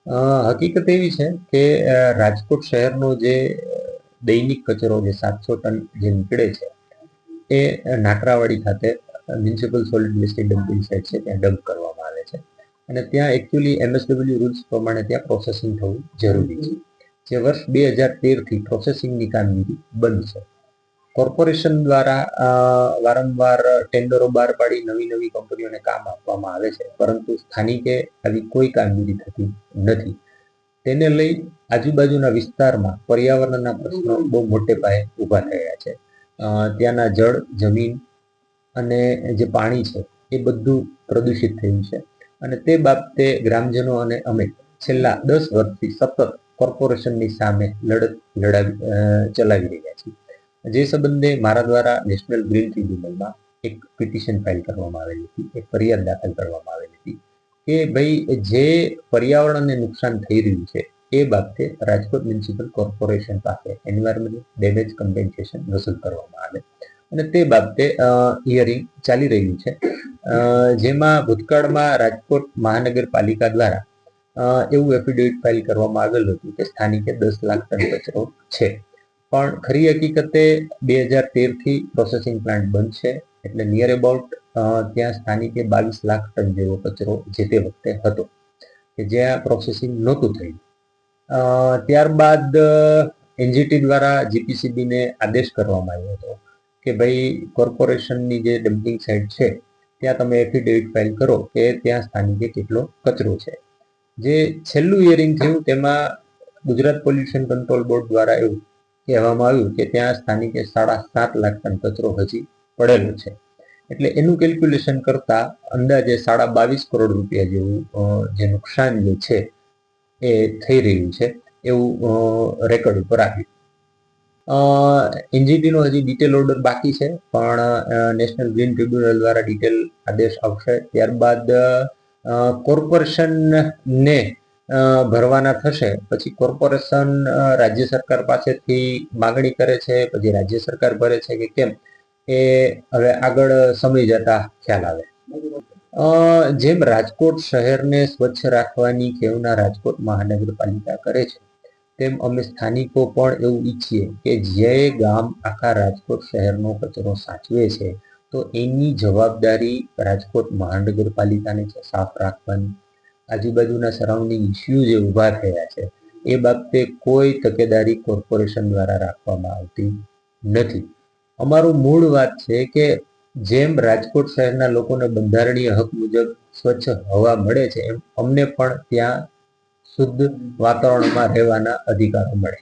હકીકત એવી છે કે રાજકોટ શહેરનો જે દૈનિક કચરો જે 700 ટન જે નીકળે છે એ નાકરાવાડી ખાતે municipal solid waste dumping site છે ત્યાં ડમ્પ કરવામાં આવે છે અને ત્યાં એકચ્યુઅલી MSW રૂલ્સ પ્રમાણે ત્યાં પ્રોસેસિંગ થવું જરૂરી છે જે વર્ષ 2013થી પ્રોસેસિંગની કામગીરી બંધ છે. કોર્પોરેશન દ્વારા વારંવાર ટેન્ડરો બહાર પાડી નવી નવી કંપનીઓને કામ આપવામાં આવે છે, પરંતુ સ્થાનિકે આવી કોઈ કામગીરી થતી નથી. તેને લઈ આજુબાજુના વિસ્તારમાં પર્યાવરણના પ્રશ્નો બહુ મોટે પાયે ઊભા થયા છે. ત્યાંના જળ, જમીન અને જે પાણી છે એ બધું પ્રદૂષિત થયું છે અને તે બાબતે ગ્રામજનો અને અમે છેલ્લા 10 વર્ષથી સતત કોર્પોરેશનની સામે લડત ચલાવી રહ્યા છીએ. જે સંબંધે મારા દ્વારા નેશનલ ગ્રીન ટ્રિબ્યુનલમાં એક પિટિશન ફાઇલ કરવામાં આવેલી હતી, એક ફરિયાદ દાખલ કરવામાં આવેલી હતી કે ભાઈ જે પર્યાવરણને નુકસાન થઈ રહ્યું છે એ બાબતે રાજકોટ મ્યુનિસિપલ કોર્પોરેશન પાસે એન્વાયરમેન્ટ ડેમેજ કમ્પેન્સેશન વસૂલ કરવામાં આવે અને તે બાબતે હિયરિંગ ચાલી રહ્યું છે, જેમાં ભૂતકાળમાં રાજકોટ મહાનગરપાલિકા દ્વારા એવું એફિડેવિટ ફાઇલ કરવામાં આવેલું હતું કે સ્થાનિકે 10 લાખ ટન કચરો છે, પણ ખરી હકીકતે 2013થી પ્રોસેસિંગ પ્લાન્ટ બંધ છે, એટલે નિયર અબાઉટ ત્યાં સ્થાનિકે 22 લાખ ટન જેવો કચરો જે તે વખતે હતો કે જ્યાં પ્રોસેસિંગ નહોતું થયું. ત્યારબાદ NGT દ્વારા GPCBને આદેશ કરવામાં આવ્યો હતો કે ભાઈ કોર્પોરેશનની જે ડમ્પિંગ સાઇટ છે ત્યાં તમે એફિડેવિટ ફાઇલ કરો કે ત્યાં સ્થાનિકે કેટલો કચરો છે. જે છેલ્લું હિયરિંગ થયું તેમાં ગુજરાત પોલ્યુશન કંટ્રોલ બોર્ડ દ્વારા એવું કહેવામાં આવ્યું કે ત્યાં સ્થાનિકે 7.5 લાખ ટન કચરો હજી પડેલો છે, એટલે એનું કેલ્ક્યુલેશન કરતા અંદાજે 22.5 કરોડ રૂપિયા જેવું જે નુકસાન જે છે એ થઈ રહ્યું છે એવું રેકોર્ડ ઉપર આવ્યું. NGTનો હજી ડિટેલ ઓર્ડર બાકી છે, પણ નેશનલ ગ્રીન ટ્રિબ્યુનલ દ્વારા ડિટેલ આદેશ આવશે ત્યારબાદ કોર્પોરેશનને ભરવાના થશે. પછી કોર્પોરેશન રાજ્ય સરકાર પાસેથી માગણી કરે છે, પછી રાજ્ય સરકાર ભરે છે કે કેમ એ હવે આગળ સમય જતા ખ્યાલ આવે. જેમ રાજકોટ શહેરને સ્વચ્છ રાખવાની ખેવના રાજકોટ મહાનગરપાલિકા કરે છે, તેમ અમે સ્થાનિકો પણ એવું ઈચ્છીએ કે જે ગામ આખા રાજકોટ શહેરનો કચરો સાચવે છે તો એની જવાબદારી રાજકોટ મહાનગરપાલિકાને છે સાફ રાખવાની. આજુબાજુના સરાઉન્ડિંગ ઇસ્યુ જે ઊભા થયા છે એ બાબતે કોઈ તકેદારી કોર્પોરેશન દ્વારા રાખવામાં આવતી નથી. અમારું મૂળ વાત છે કે જેમ રાજકોટ શહેરના લોકોને બંધારણીય હક મુજબ સ્વચ્છ હવા મળે છે એમ અમને પણ ત્યાં શુદ્ધ વાતાવરણમાં રહેવાના અધિકારો મળે.